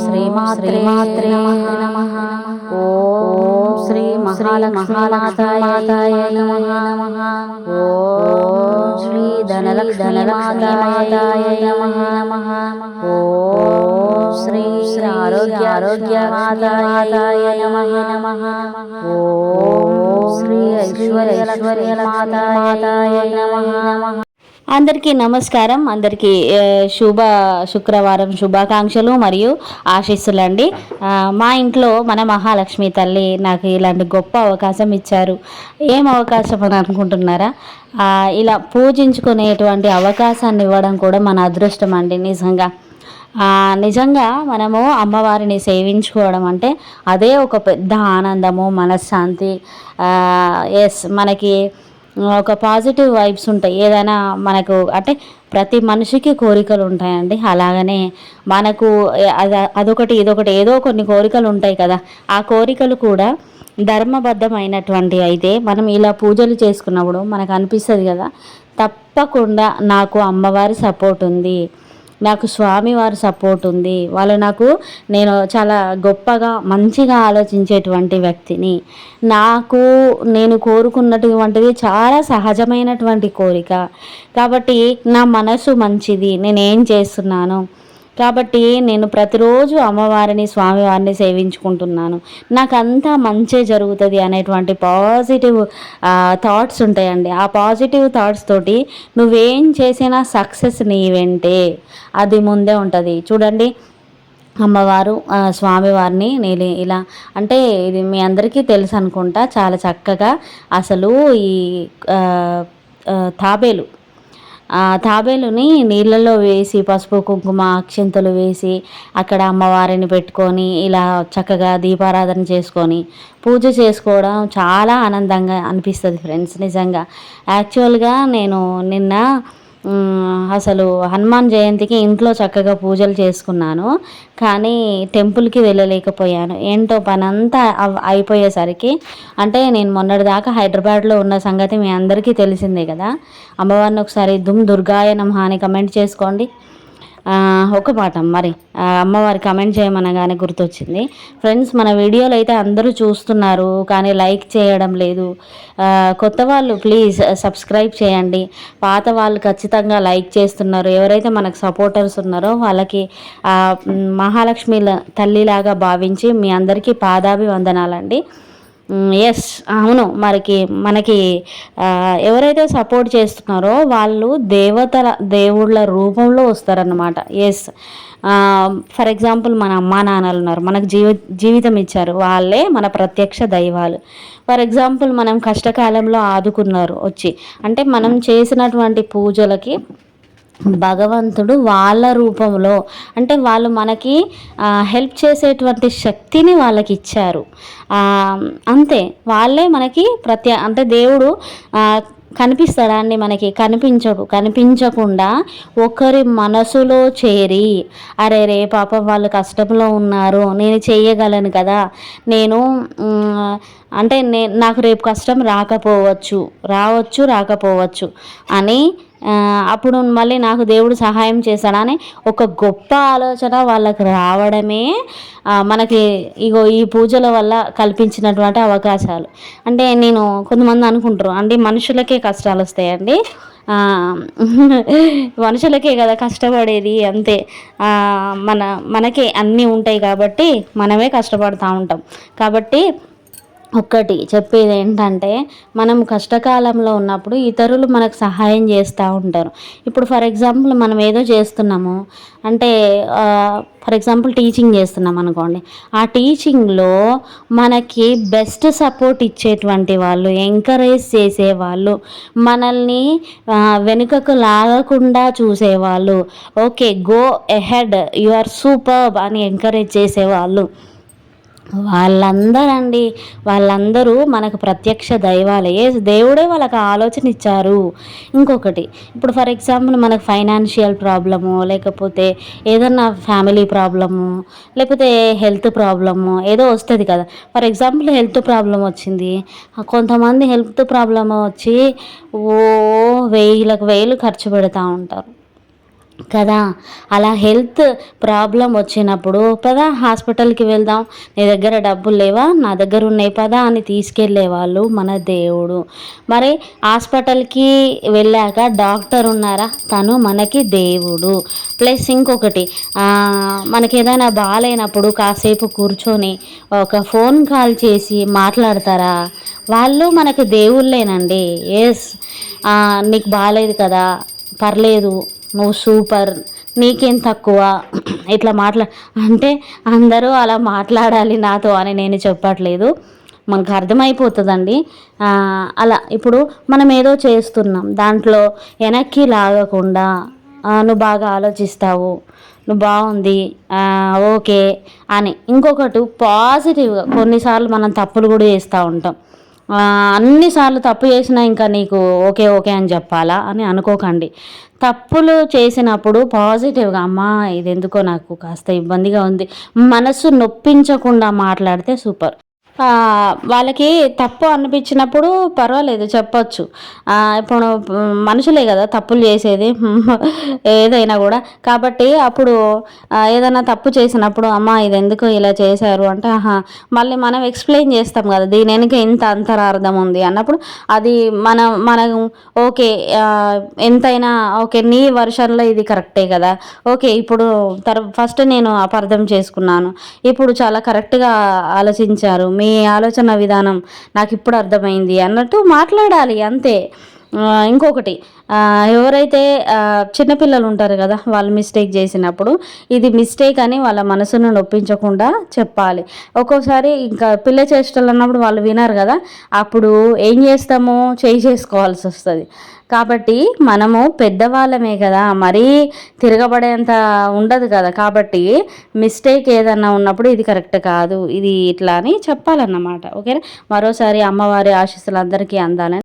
శ్రీమాత్రే నమః. ఓం శ్రీ మహాలక్ష్మీమాతాయ నమః. ఓం శ్రీ ధనలక్ష్మీమాతాయ నమః. ఓం శ్రీ ఆరోగ్యమాతాయ నమః. ఓం శ్రీ ఐశ్వర్యమాతాయ నమః. అందరికీ నమస్కారం. అందరికీ శుభ శుక్రవారం శుభాకాంక్షలు మరియు ఆశీస్సులండి. మా ఇంట్లో మన మహాలక్ష్మి తల్లి నాకు ఇలాంటి గొప్ప అవకాశం ఇచ్చారు. ఏం అవకాశం అని అనుకుంటున్నారా? ఇలా పూజించుకునేటువంటి అవకాశాన్ని ఇవ్వడం కూడా మన అదృష్టం అండి. నిజంగా మనము అమ్మవారిని సేవించుకోవడం అంటే అదే ఒక పెద్ద ఆనందము, మనశ్శాంతి. మనకి ఒక పాజిటివ్ వైబ్స్ ఉంటాయి. ఏదైనా మనకు అంటే ప్రతి మనిషికి కోరికలు ఉంటాయండి. అలాగనే మనకు అదొకటి ఇదొకటి ఏదో కొన్ని కోరికలు ఉంటాయి కదా. ఆ కోరికలు కూడా ధర్మబద్ధమైనటువంటి అయితే మనం ఇలా పూజలు చేసుకున్నప్పుడు మనకు అనిపిస్తుంది కదా, తప్పకుండా నాకు అమ్మవారి సపోర్ట్ ఉంది, నాకు స్వామివారి సపోర్ట్ ఉంది, నేను చాలా గొప్పగా మంచిగా ఆలోచించేటువంటి వ్యక్తిని, నేను కోరుకున్నటువంటిది చాలా సహజమైనటువంటి కోరిక కాబట్టి నా మనసు మంచిది, నేనేం చేస్తున్నాను కాబట్టి నేను ప్రతిరోజు అమ్మవారిని స్వామివారిని సేవించుకుంటున్నాను, నాకంతా మంచే జరుగుతుంది అనేటువంటి పాజిటివ్ థాట్స్ ఉంటాయండి. ఆ పాజిటివ్ థాట్స్ తోటి నువ్వేం చేసినా సక్సెస్ నీ వెంటే, అది ముందే ఉంటుంది. చూడండి, అమ్మవారు స్వామివారిని నేను ఇలా అంటే ఇది మీ అందరికీ తెలుసు అనుకుంటా. చాలా చక్కగా అసలు ఈ తాబేలుని నీళ్ళల్లో వేసి పసుపు కుంకుమ అక్షింతలు వేసి అక్కడ అమ్మవారిని పెట్టుకొని ఇలా చక్కగా దీపారాధన చేసుకొని పూజ చేసుకోవడం చాలా ఆనందంగా అనిపిస్తుంది ఫ్రెండ్స్. నిజంగా యాక్చువల్గా నేను నిన్న అసలు హనుమాన్ జయంతికి ఇంట్లో చక్కగా పూజలు చేసుకున్నాను, కానీ టెంపుల్కి వెళ్ళలేకపోయాను. ఏంటో పని అంతా అయిపోయేసరికి, అంటే నేను మొన్నటిదాకా హైదరాబాద్లో ఉన్న సంగతి మీ అందరికీ తెలిసిందే కదా. అమ్మవారిని ఒకసారి దుర్గాయ నమః అని కమెంట్ చేసుకోండి. ఒక మాట మరి అమ్మవారి కమెంట్ చేయమనగానే గుర్తొచ్చింది ఫ్రెండ్స్. మన వీడియోలు అయితే అందరూ చూస్తున్నారు కానీ లైక్ చేయడం లేదు. కొత్త వాళ్ళు ప్లీజ్ సబ్స్క్రైబ్ చేయండి. పాత వాళ్ళు ఖచ్చితంగా లైక్ చేస్తున్నారు. ఎవరైతే మనకు సపోర్టర్స్ ఉన్నారో వాళ్ళకి మహాలక్ష్మి తల్లిలాగా భావించి మీ అందరికీ పాదాభివందనాలండి. ఎస్, అవును, మనకి ఎవరైతే సపోర్ట్ చేస్తున్నారో వాళ్ళు దేవుళ్ళ రూపంలో వస్తారన్నమాట. ఎస్, ఫర్ ఎగ్జాంపుల్ మన అమ్మా నాన్నలు ఉన్నారు, మనకు జీవితం ఇచ్చారు, వాళ్ళే మన ప్రత్యక్ష దైవాలు. ఫర్ ఎగ్జాంపుల్ మనం కష్టకాలంలో ఆదుకున్నారు వచ్చి, అంటే మనం చేసినటువంటి పూజలకి భగవంతుడు వాళ్ళ రూపంలో, అంటే వాళ్ళు మనకి హెల్ప్ చేసేటువంటి శక్తిని వాళ్ళకి ఇచ్చారు. అంతే, వాళ్ళే మనకి అంటే దేవుడు కనిపిస్తాడా అండి? మనకి కనిపించకుండా ఒకరి మనసులో చేరి, అరే రే పాపం వాళ్ళు కష్టంలో ఉన్నారు, నేను చేయగలను కదా, నాకు రేపు కష్టం రాకపోవచ్చు అని అప్పుడు మళ్ళీ నాకు దేవుడు సహాయం చేశాడని ఒక గొప్ప ఆలోచన వాళ్ళకి రావడమే మనకి ఈ పూజల వల్ల కల్పించినటువంటి అవకాశాలు. అంటే కొంతమంది అనుకుంటారు అంటే మనుషులకే కష్టాలు వస్తాయండి. మనుషులకే కదా కష్టపడేది, అంతే. మనకే అన్నీ ఉంటాయి కాబట్టి మనమే కష్టపడుతూ ఉంటాం. కాబట్టి ఒక్కటి చెప్పేది ఏంటంటే, మనం కష్టకాలంలో ఉన్నప్పుడు ఇతరులు మనకు సహాయం చేస్తూ ఉంటారు. ఇప్పుడు ఫర్ ఎగ్జాంపుల్ మనం ఏదో చేస్తున్నాము అంటే, ఫర్ ఎగ్జాంపుల్ టీచింగ్ చేస్తున్నాం అనుకోండి, ఆ టీచింగ్లో మనకి బెస్ట్ సపోర్ట్ ఇచ్చేటువంటి వాళ్ళు, ఎంకరేజ్ చేసేవాళ్ళు, మనల్ని వెనుకకు లాగకుండా చూసేవాళ్ళు, okay go ahead, you are superb అని ఎంకరేజ్ చేసేవాళ్ళు, వాళ్ళందరూ మనకు ప్రత్యక్ష దైవాలే. దేవుడే వాళ్ళకి ఆలోచన ఇచ్చారు. ఇంకొకటి, ఇప్పుడు ఫర్ ఎగ్జాంపుల్ మనకు ఫైనాన్షియల్ ప్రాబ్లము, లేకపోతే ఏదన్నా ఫ్యామిలీ ప్రాబ్లము, లేకపోతే హెల్త్ ప్రాబ్లము ఏదో వస్తుంది కదా. ఫర్ ఎగ్జాంపుల్ హెల్త్ ప్రాబ్లం వచ్చింది, కొంతమంది హెల్త్ ప్రాబ్లం వచ్చి వేలకు వేలు ఖర్చు పెడతా ఉంటారు. కదా. అలా హెల్త్ ప్రాబ్లం వచ్చినప్పుడు పదా హాస్పిటల్కి వెళ్దాం, నీ దగ్గర డబ్బులు లేవా, నా దగ్గర ఉన్నాయి పదా అని తీసుకెళ్ళే వాళ్ళు మన దేవుడు. మరి హాస్పిటల్కి వెళ్ళాక డాక్టర్ ఉన్నారా, తను మనకి దేవుడు. ప్లస్ ఇంకొకటి, మనకి ఏదైనా బాగాలేనప్పుడు కాసేపు కూర్చొని ఒక ఫోన్ కాల్ చేసి మాట్లాడతారా, వాళ్ళు మనకు దేవుళ్ళేనండి. ఎస్, నీకు బాగాలేదు కదా, పర్లేదు, నువ్వు సూపర్, నీకేం తక్కువ, ఇట్లా అంటే అందరూ అలా మాట్లాడాలి నాతో అని నేను చెప్పట్లేదు, మనకు అర్థమైపోతుందండి. అలా ఇప్పుడు మనం ఏదో చేస్తున్నాం, దాంట్లో వెనక్కి లాగకుండా నువ్వు బాగా ఆలోచిస్తావు, నువ్వు బాగుంది, ఓకే అని. ఇంకొకటి పాజిటివ్గా, కొన్నిసార్లు మనం తప్పులు కూడా చేస్తూ ఉంటాం. అన్నిసార్లు తప్పు చేసినా ఇంకా నీకు ఓకే ఓకే అని చెప్పాలా అని అనుకోకండి. తప్పులు చేసినప్పుడు పాజిటివ్గా, అమ్మా ఇది ఎందుకో నాకు కాస్త ఇబ్బందిగా ఉంది, మనసు నొప్పించకుండా మాట్లాడితే సూపర్. వాళ్ళకి తప్పు అనిపించినప్పుడు పర్వాలేదు చెప్పొచ్చు. ఇప్పుడు మనుషులే కదా తప్పులు చేసేది ఏదైనా కూడా. కాబట్టి అప్పుడు ఏదైనా తప్పు చేసినప్పుడు, అమ్మ ఇది ఎందుకు ఇలా చేశారు అంటే, మళ్ళీ మనం ఎక్స్ప్లెయిన్ చేస్తాం కదా, దీని వెనుక ఇంత అంతరార్థం ఉంది అన్నప్పుడు అది మనం ఓకే, ఎంతైనా ఓకే, నీ వర్షన్లో ఇది కరెక్టే కదా, ఓకే ఇప్పుడు ఫస్ట్ నేను అపార్థం చేసుకున్నాను, ఇప్పుడు చాలా కరెక్ట్గా ఆలోచించారు, మీ ఆలోచన విధానం నాకు ఇప్పుడు అర్థమైంది అన్నట్టు మాట్లాడాలి అంతే. ఇంకొకటి, ఎవరైతే చిన్నపిల్లలు ఉంటారు కదా, వాళ్ళు మిస్టేక్ చేసినప్పుడు ఇది మిస్టేక్ అని వాళ్ళ మనసును నొప్పించకుండా చెప్పాలి. ఒక్కోసారి ఇంకా పిల్ల చేష్టలు అన్నప్పుడు వాళ్ళు వినరు కదా, అప్పుడు ఏం చేస్తామో చేసుకోవాల్సి వస్తుంది. కాబట్టి మనము పెద్దవాళ్ళమే కదా, మరీ తిరగబడేంత ఉండదు కదా. కాబట్టి మిస్టేక్ ఏదన్నా ఉన్నప్పుడు ఇది కరెక్ట్ కాదు, ఇది ఇట్లా అని చెప్పాలన్నమాట. ఓకేనా. మరోసారి అమ్మవారి ఆశీస్సులు అందరికీ అందాలని